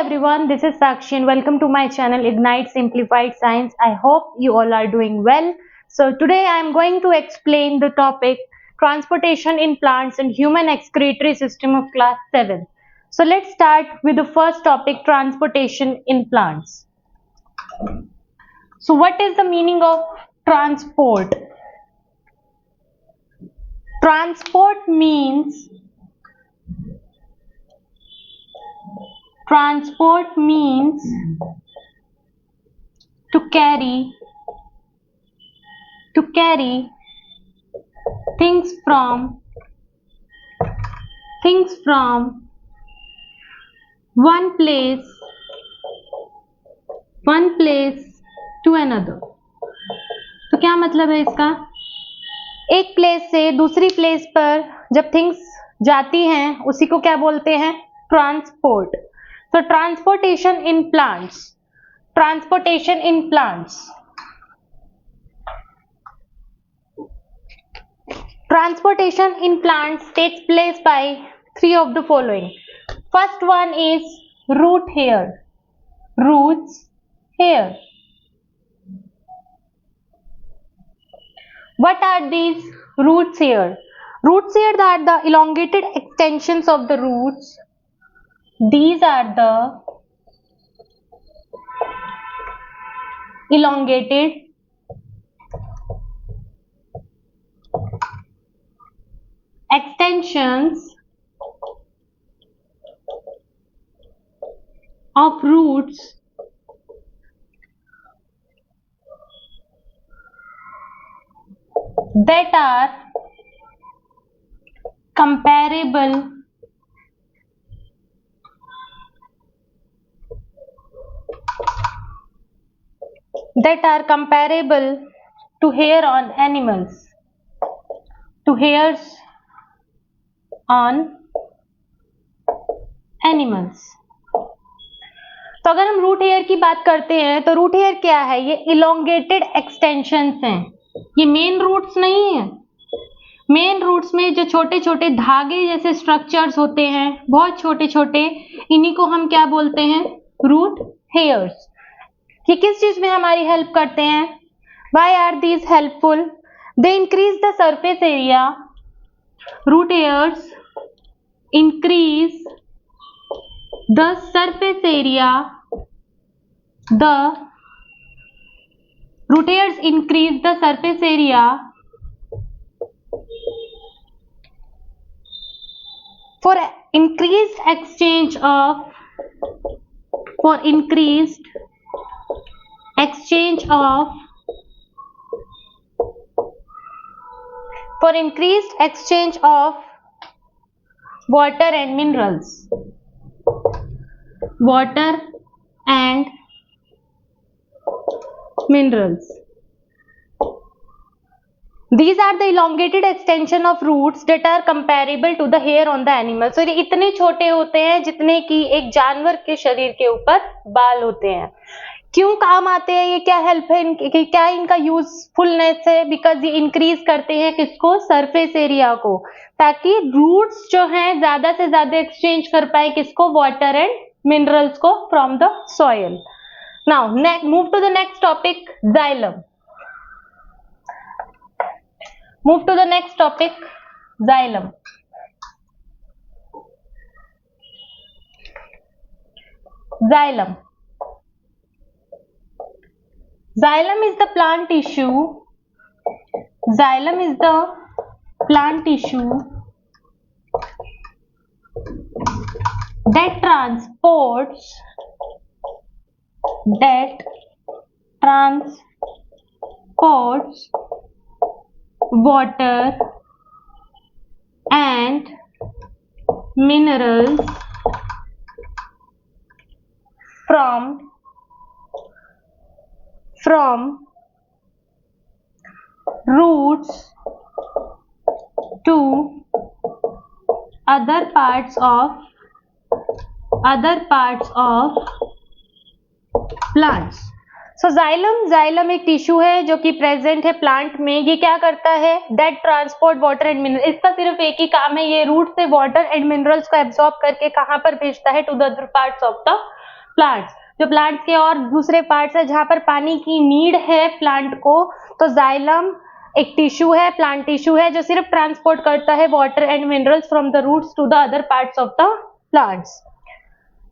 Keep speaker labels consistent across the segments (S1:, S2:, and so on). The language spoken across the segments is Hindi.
S1: everyone, this is Sakshi and welcome to my channel Ignite Simplified Science. I hope you all are doing well. So today I am going to explain the topic transportation in plants and human excretory system of class 7. So let's start with the first topic, transportation in plants. So what is the meaning of transport? Transport means to carry things from one place to another. तो क्या मतलब है इसका? एक प्लेस से दूसरी प्लेस पर जब थिंग्स जाती हैं उसी को क्या बोलते हैं? Transport. So transportation in plants. Transportation in plants takes place by three of the following. First one is root hair. Roots hair. What are these roots hair? Roots hair are the elongated extensions of the roots. These are the elongated extensions of roots that are comparable to hair on animals, to hairs on animals. तो अगर हम रूट हेयर की बात करते हैं तो रूट हेयर क्या है? ये इलोंगेटेड एक्सटेंशंस हैं. ये मेन रूट्स नहीं है. मेन रूट्स में जो छोटे छोटे धागे जैसे स्ट्रक्चर्स होते हैं, बहुत छोटे छोटे, इन्हीं को हम क्या बोलते हैं? Root hairs. ये किस चीज में हमारी हेल्प करते हैं? Why are these helpful? They increase the surface area. Root hairs increase the surface area. Root hairs increase the surface area for increased exchange of water and minerals. These are the elongated extension of roots that are comparable to the hair on the animal. So ये इतने छोटे होते हैं जितने कि एक जानवर के शरीर के ऊपर बाल होते हैं. क्यों काम आते हैं? ये क्या हेल्प है इनकी? क्या इनका यूजफुलनेस है? बिकॉज ये इंक्रीज करते हैं किसको? सरफेस एरिया को, ताकि रूट्स जो हैं ज्यादा से ज्यादा एक्सचेंज कर पाए किसको? वाटर एंड मिनरल्स को from the soil. Now move to the next topic, xylem. Xylem is the plant tissue. That transports water and minerals from roots to other parts of plants. So xylem एक टिश्यू है जो कि प्रेजेंट है प्लांट में. ये क्या करता है? That transport water and mineral. इसका सिर्फ एक ही काम है, ये रूट से वाटर एंड मिनरल्स को एब्सॉर्ब करके कहां पर भेजता है? To the other parts of the plants, जो प्लांट्स के और दूसरे पार्ट्स है जहां पर पानी की नीड है प्लांट को, तो जाइलम एक टिश्यू है, प्लांट टिश्यू है जो सिर्फ ट्रांसपोर्ट करता है water and minerals from the roots to the other parts of the plants.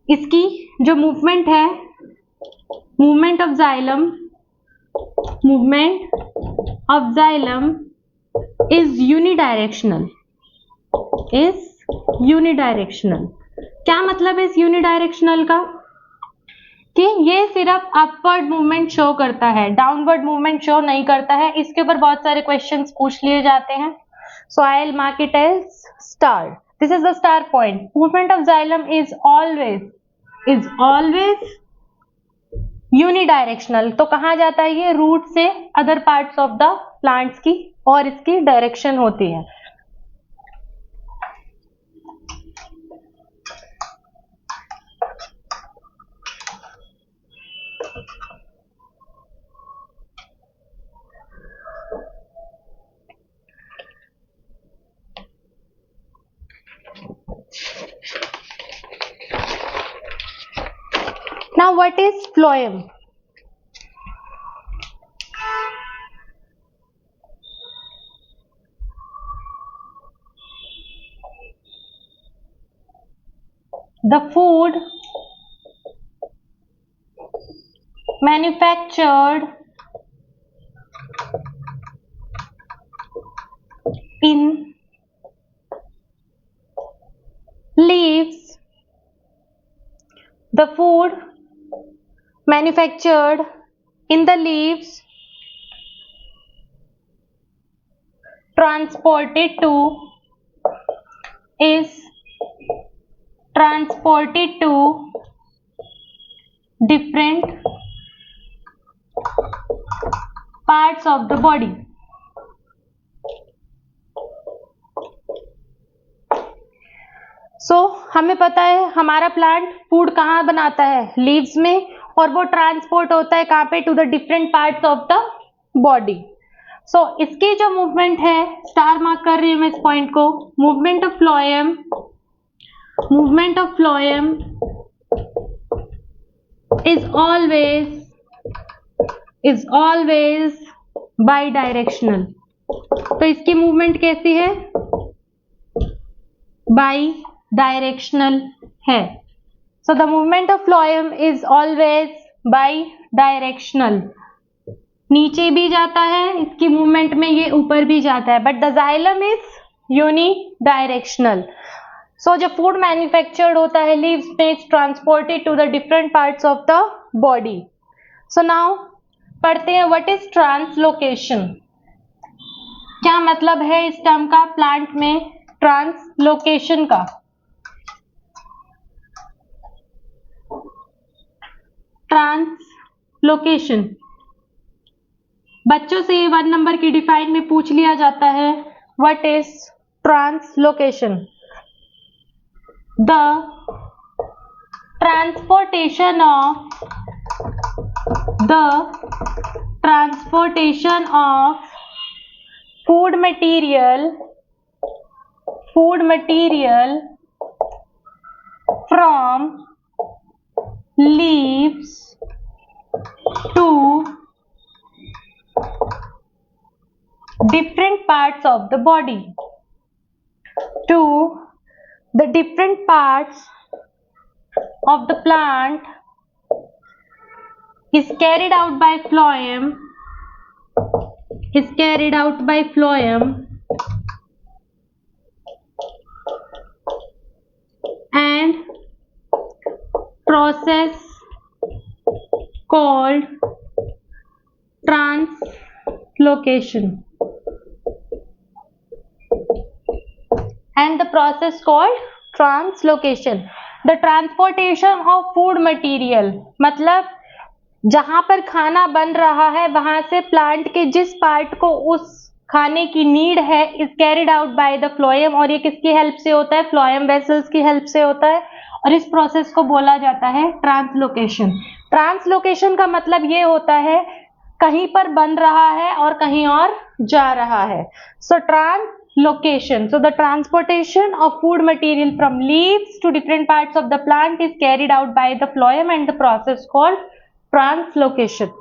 S1: इसकी जो मूवमेंट है, movement of xylem is unidirectional, क्या मतलब है इस यूनिडायरेक्शनल का? कि ये सिर्फ अपवर्ड मूवमेंट शो करता है, डाउनवर्ड मूवमेंट शो नहीं करता है। इसके ऊपर बहुत सारे क्वेश्चंस पूछ लिए जाते हैं, so I will mark it as star. This is the star point. Movement of xylem is always unidirectional. तो कहाँ जाता है ये? रूट से other parts of the plants की, और इसकी डायरेक्शन होती है। Now what is phloem? The food manufactured in leaves, the food manufactured in the leaves transported to different parts of the body. सो हमें पता है हमारा प्लांट फूड कहाँ बनाता है? लीव्स में, और वो ट्रांसपोर्ट होता है कहाँ पे? To the different parts of the body. So इसकी जो मूवमेंट है, स्टार मार्क कर रही हूं मैं इस पॉइंट को, movement of phloem is always by directional. तो इसकी मूवमेंट कैसी है? बाई डायरेक्शनल है। So the movement of phloem is always by directional. नीचे भी जाता है इसकी मूवमेंट में, ये ऊपर भी जाता है, but the xylem is unidirectional. So जो फूड मैन्युफैक्चर्ड होता है लीव्स में, is transported to the different parts of the body. So now पढ़ते हैं व्हाट इज ट्रांसलोकेशन। क्या मतलब है इस टर्म का प्लांट में ट्रांसलोकेशन का? ट्रांसलोकेशन बच्चों से 1 नंबर की डिफाइन में पूछ लिया जाता है। What is translocation? The transportation of food material from leaves to different parts of the body, to the different parts of the plant is carried out by phloem, and process called translocation, the transportation of food material, मतलब जहां पर खाना बन रहा है वहां से प्लांट के जिस पार्ट को उस खाने की नीड है is carried out by the phloem, और ये किसकी हेल्प से होता है? फ्लोएम वेसल्स की हेल्प से होता है, और इस प्रोसेस को बोला जाता है ट्रांसलोकेशन। ट्रांसलोकेशन का मतलब ये होता है कहीं पर बन रहा है और कहीं और जा रहा है। सो Translocation. So the transportation of food material from leaves to different parts of the plant is carried out by the phloem and the process called translocation.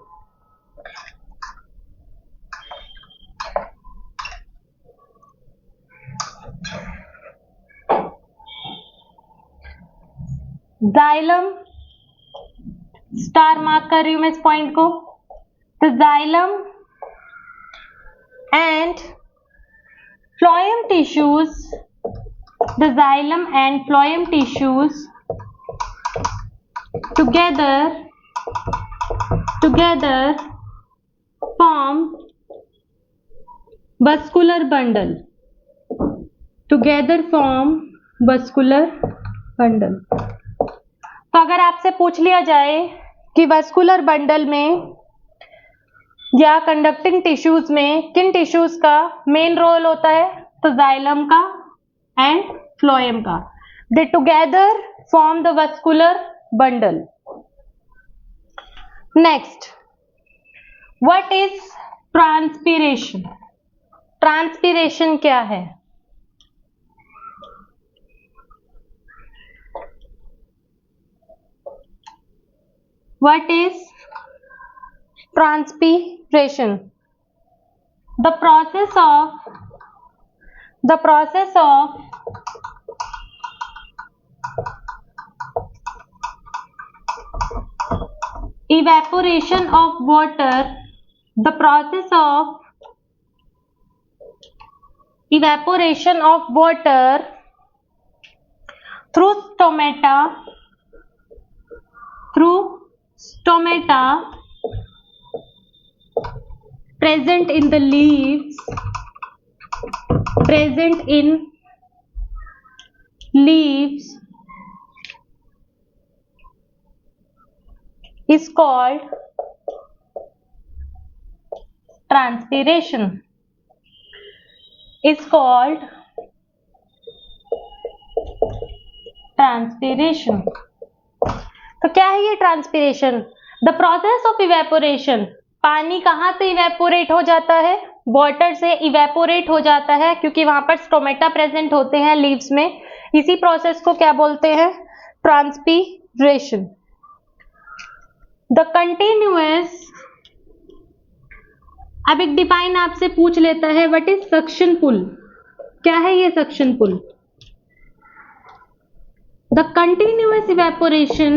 S1: Xylem, star mark कर रही हूं मैं इस पॉइंट को. तो xylem and phloem tissues, the xylem and phloem tissues together form vascular bundle. Together form vascular bundle. तो अगर आपसे पूछ लिया जाए कि वस्कुलर बंडल में या कंडक्टिंग टिश्यूज में किन टिश्यूज का मेन रोल होता है, तो जाइलम का एंड फ्लोएम का. दे together form the vascular bundle. Next, what is transpiration? Transpiration क्या है? What is transpiration? The process of evaporation of water. The process of evaporation of water through stomata present in the leaves is called transpiration. तो क्या है ये transpiration? The process of evaporation. पानी कहाँ से इवेपोरेट हो जाता है? वाटर से इवेपोरेट हो जाता है, क्योंकि वहां पर स्टोमेटा प्रेजेंट होते हैं लीव्स में. इसी प्रोसेस को क्या बोलते हैं? ट्रांसपीरेशन. The continuous. अब एक डिफाइन आपसे पूछ लेता है, व्हाट इज सक्शन पुल? क्या है ये suction pull? The continuous evaporation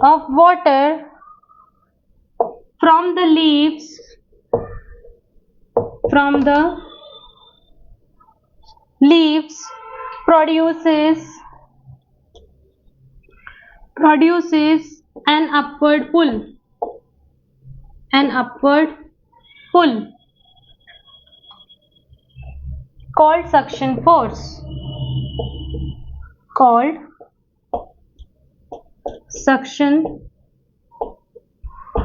S1: of water from the leaves produces an upward pull called suction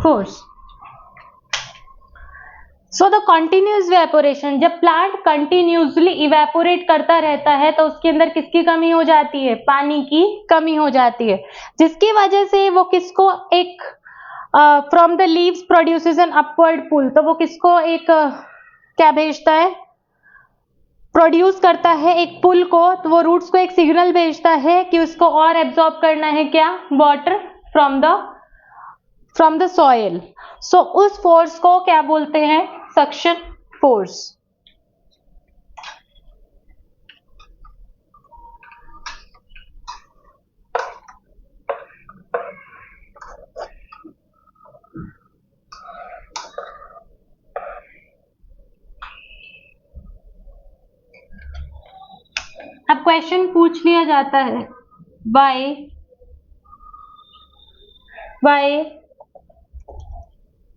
S1: force. So the continuous evaporation. जब प्लांट कंटिन्यूसली इवेपोरेट करता रहता है तो उसके अंदर किसकी कमी हो जाती है? पानी की कमी हो जाती है, जिसकी वजह से वो किसको एक from the leaves produces an upward pull. तो वो किसको एक क्या भेजता है? प्रोड्यूस करता है एक पुल को. तो वो रूट्स को एक सिग्नल भेजता है कि उसको और एब्जॉर्ब करना है क्या? Water from the soil. So उस फोर्स को क्या बोलते हैं? Suction force. अब क्वेश्चन पूछ लिया जाता है, why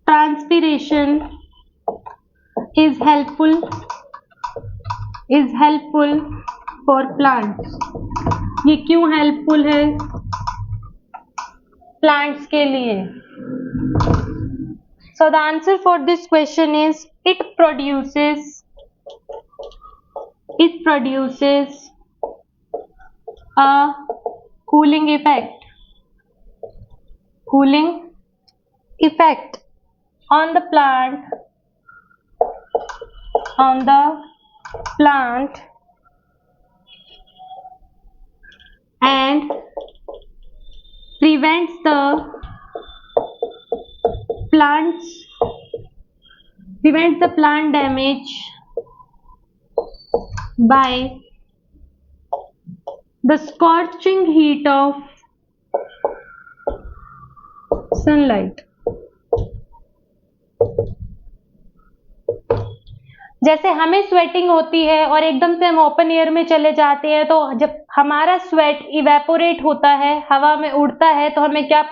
S1: transpiration is helpful for plants. ये क्यों हेल्पफुल है प्लांट्स के लिए? So the answer for this question is it produces it produces a cooling effect on the plant and prevents the plant damage by the scorching heat of sunlight. जैसे हमें स्वेटिंग होती है और एकदम से हम ओपन एयर में चले जाते हैं, तो जब हमारा स्वेट इवेपोरेट होता है, हवा में उड़ता है, तो हमें क्या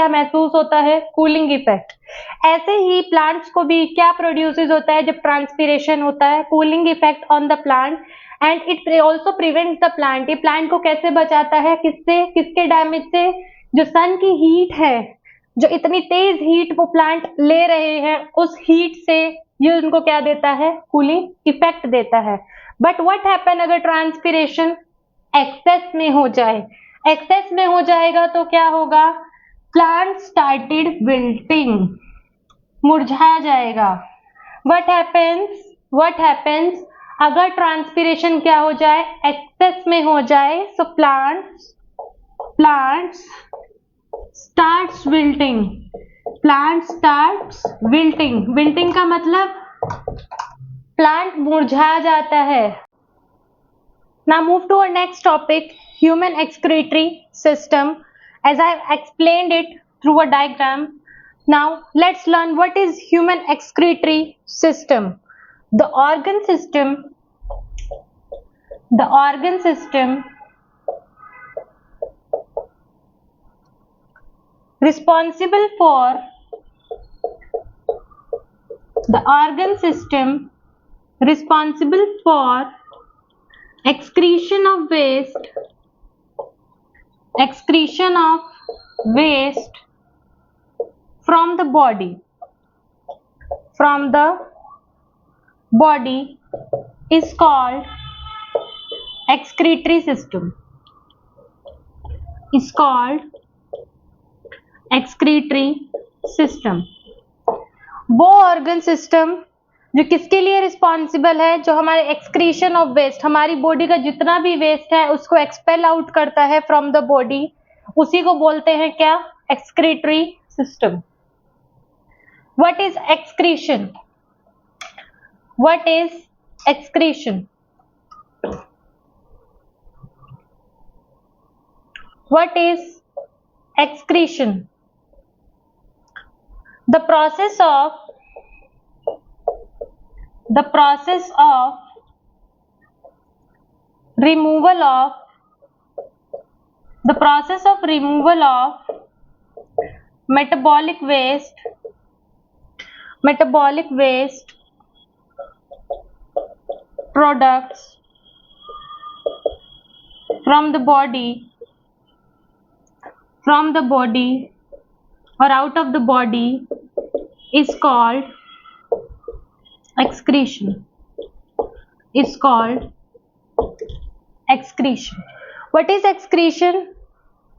S1: महसूस होता है? Cooling effect. ऐसे ही प्लांट्स को भी क्या प्रोड्यूसेस होता है जब ट्रांसपीरेशन होता है? Cooling effect on the plant and it also prevents the plant. ये प्लांट को कैसे बचाता है? किससे? किसके डैमेज से? जो सन की हीट है, जो इतनी तेज हीट वो प्लांट ले रहे हैं, उस हीट से ये उनको क्या देता है? कूलिंग इफेक्ट देता है। बट व्हाट हैपन अगर ट्रांसपीरेशन एक्सेस में हो जाए? एक्सेस में हो जाएगा तो क्या होगा? प्लांट स्टार्टेड विल्टिंग, मुरझा जाएगा। व्हाट हैपेंस अगर ट्रांसपीरेशन क्या हो जाए? एक्सेस में हो जाए, so plants starts wilting. Plant starts wilting. Wilting का मतलब प्लांट मुरझा जाता है। Now move to our next topic, human excretory system. As I have explained it through a diagram. Now let's learn what is human excretory system. The organ system responsible for excretion of waste from the body is called excretory system. वो ऑर्गन सिस्टम जो किसके लिए रिस्पॉन्सिबल है? जो हमारे एक्सक्रीशन ऑफ वेस्ट, हमारी बॉडी का जितना भी वेस्ट है उसको एक्सपेल आउट करता है फ्रॉम द बॉडी, उसी को बोलते हैं क्या? Excretory system. What is excretion? The process of removal of metabolic waste products from the body or out of the body is called excretion. What is excretion?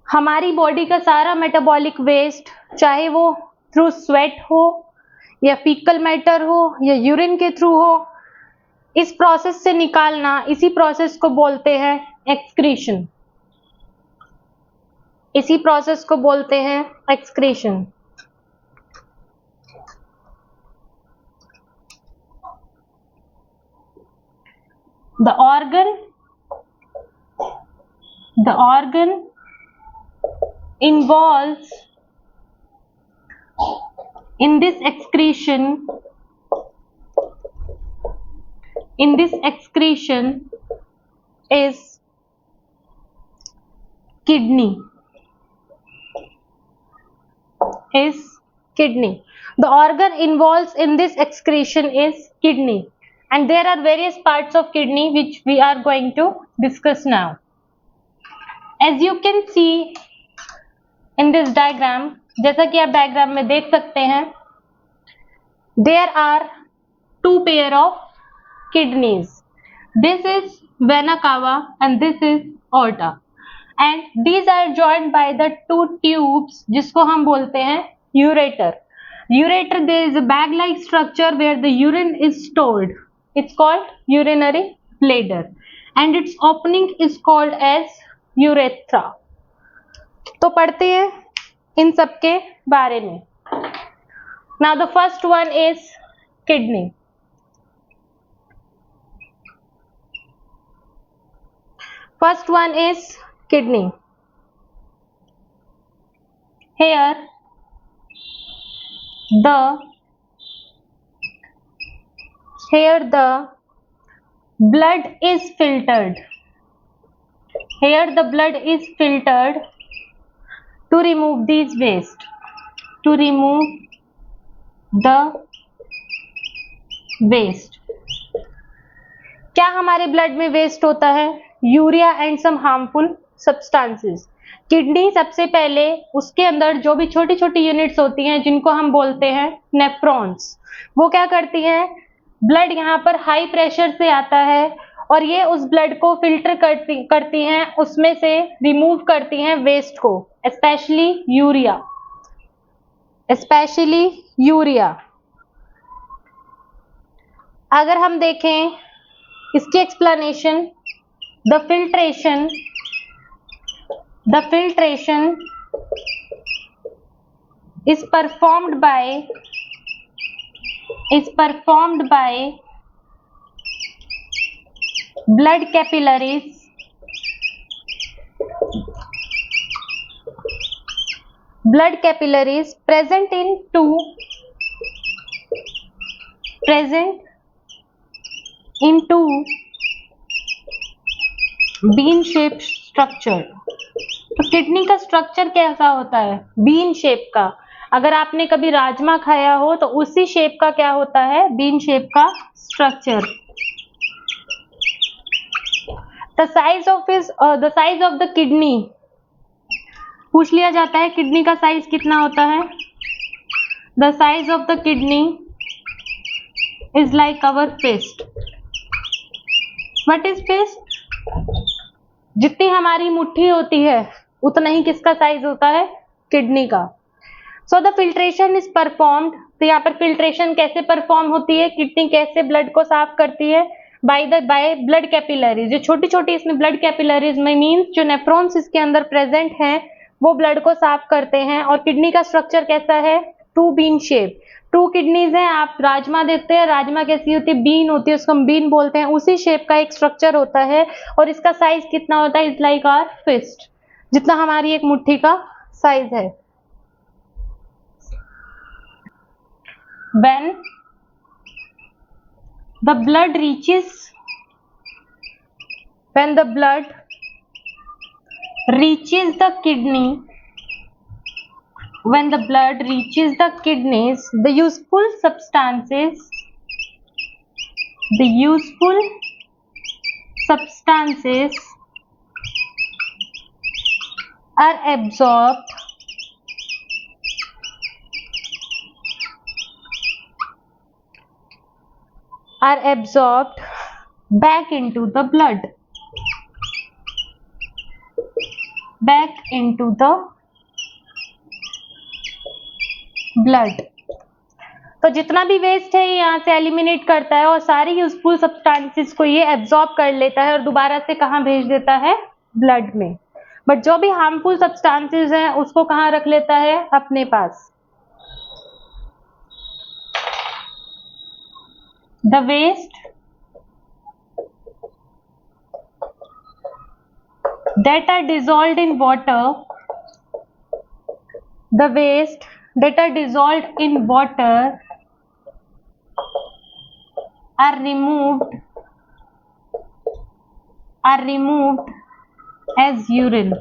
S1: हमारी बॉडी का सारा मेटाबॉलिक वेस्ट, चाहे वो थ्रू स्वेट हो या फीकल मैटर हो या यूरिन के थ्रू हो, इस प्रोसेस से निकालना, इसी प्रोसेस को बोलते हैं excretion. The organ involves in this excretion is kidney. The organ involved in this excretion is kidney, and there are various parts of kidney which we are going to discuss now. As you can see in this diagram, जैसा कि आप डायग्राम में देख सकते हैं, there are two pair of kidneys. This is vena cava and this is aorta. And these are joined by the two tubes जिसको हम बोलते हैं ureter. Ureter, there is a bag-like structure where the urine is stored. It's called urinary bladder and its opening is called as urethra. तो पढ़ते हैं इन सब के बारे में. Now the first one is kidney. First one is kidney. Here the blood is filtered. Here the blood is filtered to remove these waste. To remove the waste. क्या हमारे ब्लड में वेस्ट होता है? Urea and some harmful substances. Kidney सबसे पहले उसके अंदर जो भी छोटी छोटी यूनिट्स होती हैं जिनको हम बोलते हैं नेफ्रॉन्स, वो क्या करती हैं? ब्लड यहाँ पर हाई प्रेशर से आता है और ये उस ब्लड को फिल्टर करती हैं, उसमें से रिमूव करती हैं वेस्ट को, स्पेशली यूरिया. अगर हम देखें इसकी explanation, the filtration is performed by blood capillaries present in two bean shaped structure. तो किडनी का स्ट्रक्चर कैसा होता है? बीन शेप का. अगर आपने कभी राजमा खाया हो तो उसी शेप का क्या होता है? बीन शेप का structure. The size of the kidney, पूछ लिया जाता है किडनी का साइज कितना होता है? The size of the kidney is like our fist. What is fist? जितनी हमारी मुट्ठी होती है उतना ही किसका साइज होता है? किडनी का. So the filtration is performed. तो यहाँ पर फिल्ट्रेशन कैसे परफॉर्म होती है? किडनी कैसे ब्लड को साफ करती है? By blood capillaries. जो छोटी छोटी इसमें ब्लड कैपिलरीज में मीन्स जो नेफ्रॉन्स इसके अंदर प्रेजेंट हैं वो ब्लड को साफ करते हैं. और किडनी का स्ट्रक्चर कैसा है? Two bean shape. Two kidneys हैं. आप राजमा देखते हैं, राजमा कैसी होती है? बीन होती है, उसको हम बीन बोलते हैं. उसी शेप का एक स्ट्रक्चर होता है और इसका साइज कितना होता है? इज लाइक आवर फिस्ट, जितना हमारी एक मुट्ठी का साइज है. When the blood reaches the kidneys, the useful substances are absorbed back into the blood. तो जितना भी वेस्ट है ये यहाँ से एलिमिनेट करता है और सारी यूजफुल सब्सटेंसेस को ये एब्जॉर्ब कर लेता है और दोबारा से कहाँ भेज देता है? ब्लड में. बट जो भी हार्मफुल सब्सटेंसेस हैं उसको कहाँ रख लेता है? अपने पास. The waste that are dissolved in water are removed as urine.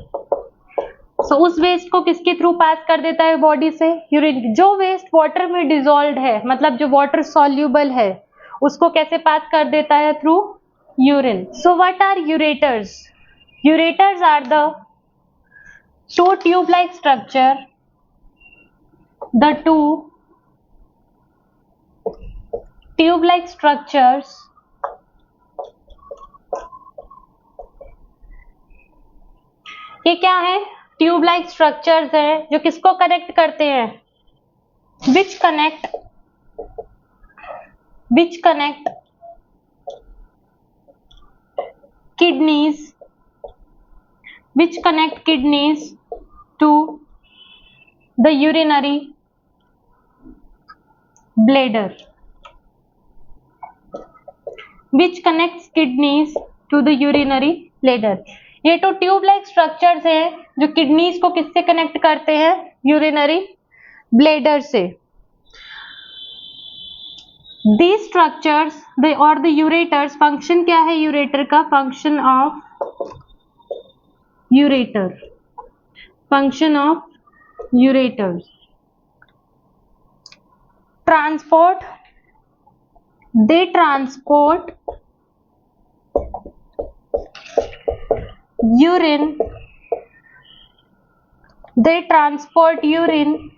S1: So उस वेस्ट को किसके थ्रू पास कर देता है बॉडी से? यूरिन. जो वेस्ट वाटर में डिसॉल्व है, मतलब जो वाटर सॉल्यूबल है, उसको कैसे पास कर देता है? Through urine. So what are ureters? Ureters are the two tube like structure. The two tube-like structures ये क्या है? ट्यूब लाइक स्ट्रक्चर्स है जो किसको कनेक्ट करते हैं? Which connect kidneys to the urinary bladder. Which connects kidneys to the urinary bladder. ये तो ट्यूब लाइक स्ट्रक्चर्स हैं जो किडनीज को किससे कनेक्ट करते हैं? यूरिनरी ब्लेडर से. These structures or the ureters, function क्या है यूरेटर का? Function of ureters they transport urine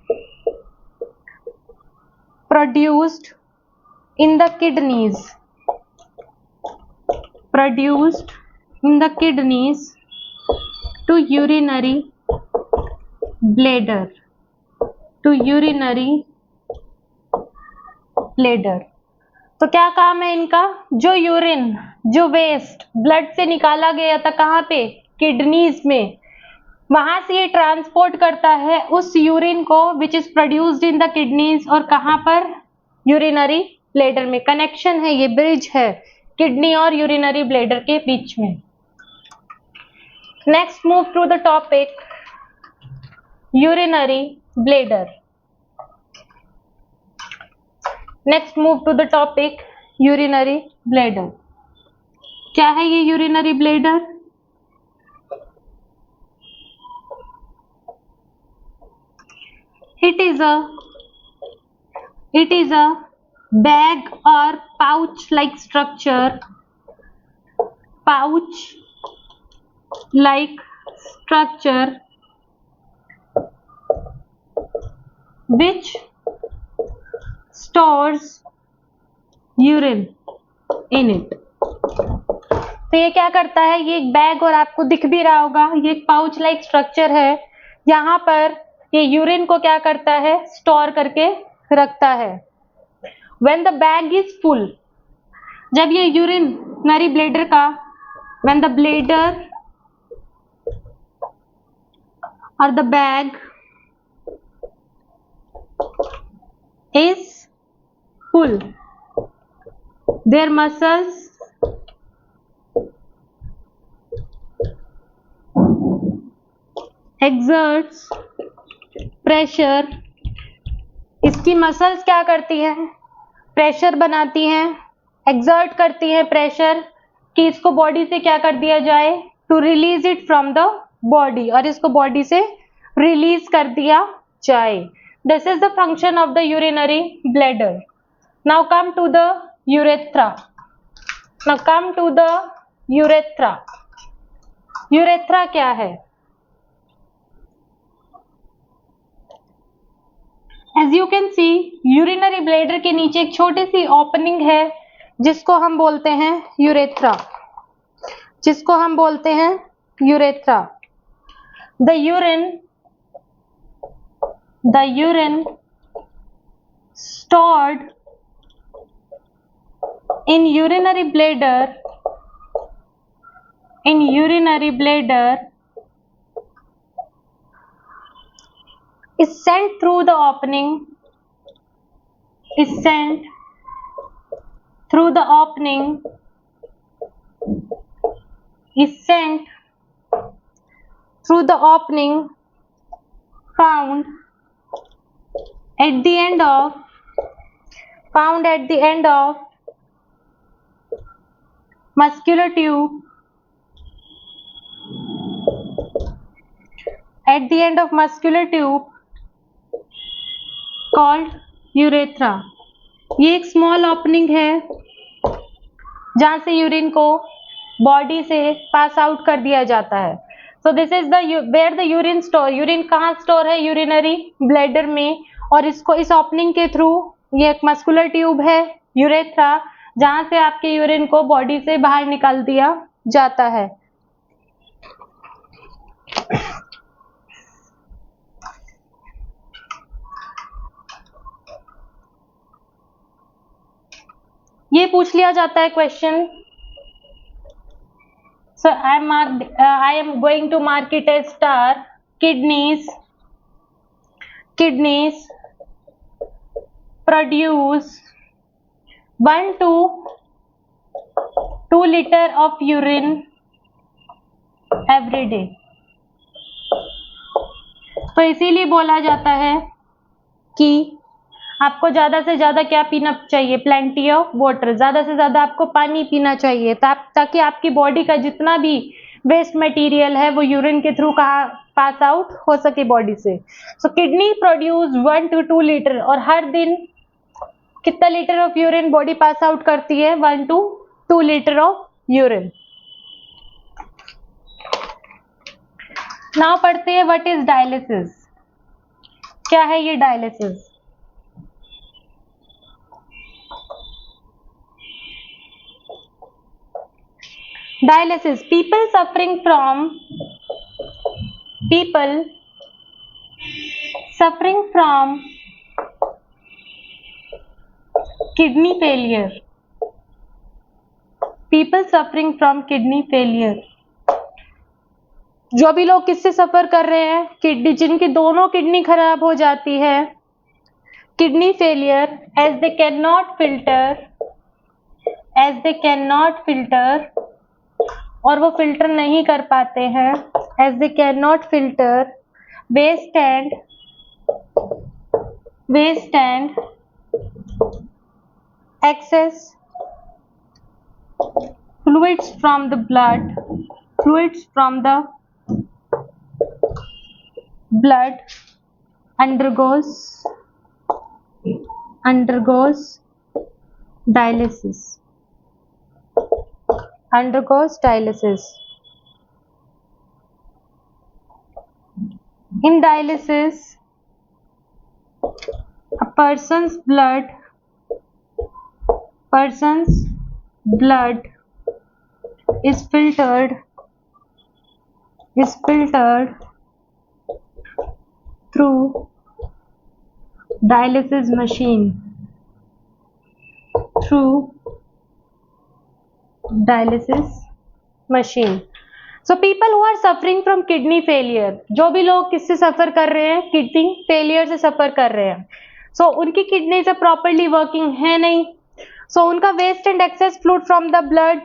S1: produced in the kidneys to urinary bladder. तो क्या काम है इनका? जो वेस्ट ब्लड से निकाला गया था कहाँ पे? किडनीज में. वहां से ये ट्रांसपोर्ट करता है उस यूरिन को which is produced in the kidneys, और कहां पर? यूरिनरी ब्लेडर में. कनेक्शन है, ये ब्रिज है किडनी और यूरिनरी ब्लेडर के बीच में. Next move to the topic urinary bladder. क्या है ये urinary bladder? It is a bag or pouch-like structure which stores urine in it. तो ये क्या करता है? ये एक बैग, और आपको दिख भी रहा होगा ये एक पाउच लाइक स्ट्रक्चर है. यहाँ पर ये यूरिन को क्या करता है? स्टोर करके रखता है. When the bag is full, जब ये यूरिनरी ब्लेडर का when the bladder or the bag is full, their muscles exerts pressure. इसकी मसल्स क्या करती हैं? प्रेशर बनाती हैं, एक्सर्ट करती हैं प्रेशर कि इसको बॉडी से क्या कर दिया जाए? To release it from the body, और इसको बॉडी से रिलीज कर दिया जाए. This is the function of the urinary bladder. Now come to the urethra. Urethra क्या है? As you can see, urinary bladder के नीचे एक छोटी सी ओपनिंग है जिसको हम बोलते हैं urethra. The urine stored in urinary bladder is sent through the opening found at the end of muscular tube called urethra. ये एक स्मॉल ओपनिंग है जहां से यूरिन को बॉडी से पास आउट कर दिया जाता है. So this is where the urine store. Urine कहाँ स्टोर है? यूरिनरी ब्लैडर में, और इसको इस ओपनिंग के थ्रू ये एक मस्कुलर ट्यूब है यूरेथ्रा जहां से आपके यूरिन को बॉडी से बाहर निकाल दिया जाता है. पूछ लिया जाता है question. So I am going to market a star kidneys produce 1 to 2 liter of urine every day। तो इसीलिए बोला जाता है कि आपको ज्यादा से ज्यादा क्या पीना चाहिए, प्लेंटी ऑफ वाटर, ज्यादा से ज्यादा आपको पानी पीना चाहिए ताकि आपकी बॉडी का जितना भी वेस्ट मटेरियल है वो यूरिन के थ्रू कहाँ पास आउट हो सके बॉडी से। सो किडनी प्रोड्यूस 1 to 2 लीटर, और हर दिन कितना litre of urine body pass out करती है? 1 to 2 litre of urine. Now पढ़ते हैं व्हाट इज डायलिसिस। क्या है ये dialysis? Dialysis, people suffering from kidney failure, जो भी लोग किससे सफर कर रहे हैं? किडनी, जिनकी दोनों किडनी खराब हो जाती है, kidney failure, as they cannot filter और वो फिल्टर नहीं कर पाते हैं, as they cannot filter waste and excess fluids from the blood undergoes dialysis. In dialysis, a person's blood is filtered through dialysis machine. So people who are suffering from kidney failure, जो भी लोग किससे सफर कर रहे हैं? किडनी फेलियर से सफर कर रहे हैं। सो उनकी किडनी से प्रॉपरली वर्किंग है नहीं, सो उनका waste and excess fluid from the blood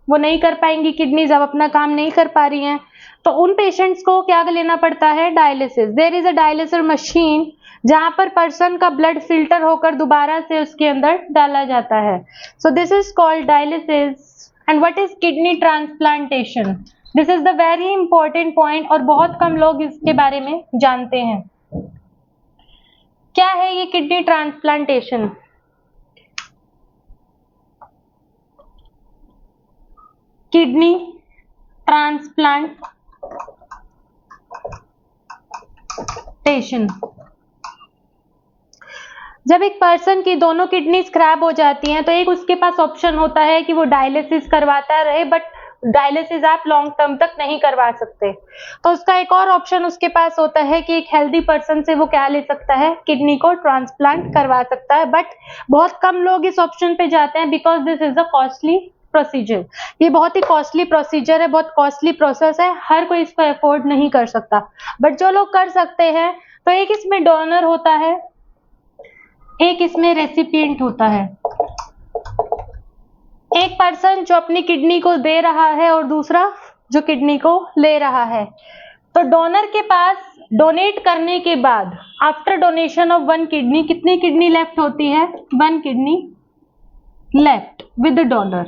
S1: वो नहीं कर पाएंगी, किडनी जब अपना काम नहीं कर पा रही हैं, तो उन पेशेंट्स को क्या लेना पड़ता है? Dialysis. There is a dialysis machine जहां पर पर्सन का ब्लड फिल्टर होकर दोबारा से उसके अंदर डाला जाता है। So this is called dialysis. And what is kidney transplantation? This is the very important point, और बहुत कम लोग इसके बारे में जानते हैं। क्या है ये किडनी ट्रांसप्लांटेशन? किडनी ट्रांसप्लांटेशन, जब एक पर्सन की दोनों किडनीज खराब हो जाती हैं तो एक उसके पास ऑप्शन होता है कि वो डायलिसिस करवाता रहे, बट डायलिसिस आप लॉन्ग टर्म तक नहीं करवा सकते, तो उसका एक और ऑप्शन उसके पास होता है कि एक हेल्दी पर्सन से वो क्या ले सकता है? किडनी को ट्रांसप्लांट करवा सकता है। बट बहुत कम लोग इस ऑप्शन पे जाते हैं because this is a costly procedure. ये बहुत ही कॉस्टली प्रोसीजर है, बहुत कॉस्टली प्रोसेस है, हर कोई इसको अफोर्ड नहीं कर सकता। बट जो लोग कर सकते हैं, तो एक इसमें डोनर होता है, एक इसमें रेसिपिएंट होता है। एक पर्सन जो अपनी किडनी को दे रहा है और दूसरा जो किडनी को ले रहा है। तो डोनर के पास डोनेट करने के बाद आफ्टर डोनेशन ऑफ 1 किडनी कितनी किडनी लेफ्ट होती है? 1 kidney left with the donor.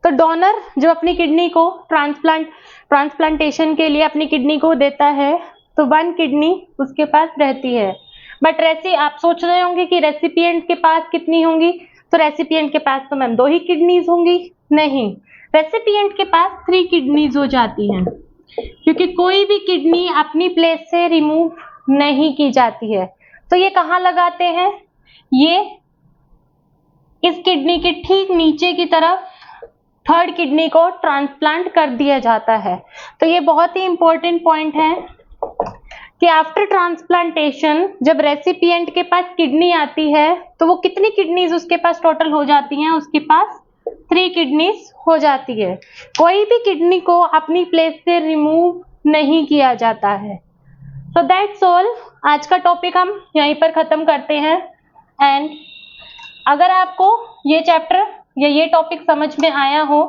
S1: तो डोनर जो अपनी किडनी को ट्रांसप्लांटेशन के लिए अपनी किडनी को देता है, तो 1 किडनी उसके पास रहती है। बट आप सोच रहे होंगे कि रेसिपिएंट के पास कितनी होंगी? तो रेसिपिएंट के पास तो मैम 2 ही किडनीज होंगी। नहीं, रेसिपिएंट के पास 3 किडनीज हो जाती हैं, क्योंकि कोई भी किडनी अपनी प्लेस से रिमूव नहीं की जाती है। तो ये कहाँ लगाते हैं? ये इस किडनी के ठीक नीचे की तरफ 3rd किडनी को ट्रांसप्लांट कर दिया जाता है। तो ये बहुत ही इंपॉर्टेंट पॉइंट है कि आफ्टर ट्रांसप्लांटेशन जब रेसिपिएंट के पास किडनी आती है तो वो कितनी किडनीज उसके पास टोटल हो जाती हैं? उसके पास 3 किडनीज हो जाती है। कोई भी किडनी को अपनी प्लेस से रिमूव नहीं किया जाता है। So that's all. आज का टॉपिक हम यहीं पर खत्म करते हैं। एंड अगर आपको ये चैप्टर या ये टॉपिक समझ में आया हो,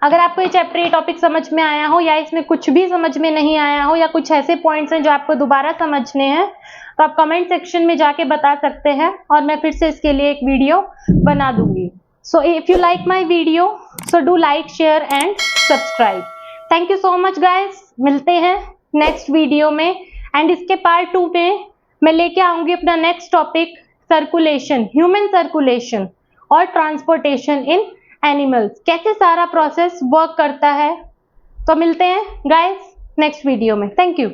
S1: अगर आपको ये चैप्टर ये टॉपिक समझ में आया हो या इसमें कुछ भी समझ में नहीं आया हो या कुछ ऐसे पॉइंट्स हैं जो आपको दोबारा समझने हैं, तो आप कमेंट सेक्शन में जाके बता सकते हैं और मैं फिर से इसके लिए एक वीडियो बना दूंगी। So if you like my video, so do like, share and subscribe. Thank you so much guys. मिलते हैं नेक्स्ट वीडियो में। एंड इसके पार्ट 2 में मैं लेके आऊंगी अपना next topic, circulation, human circulation और ट्रांसपोर्टेशन इन एनिमल्स, कैसे सारा प्रोसेस वर्क करता है। तो मिलते हैं गाइस नेक्स्ट वीडियो में। Thank you.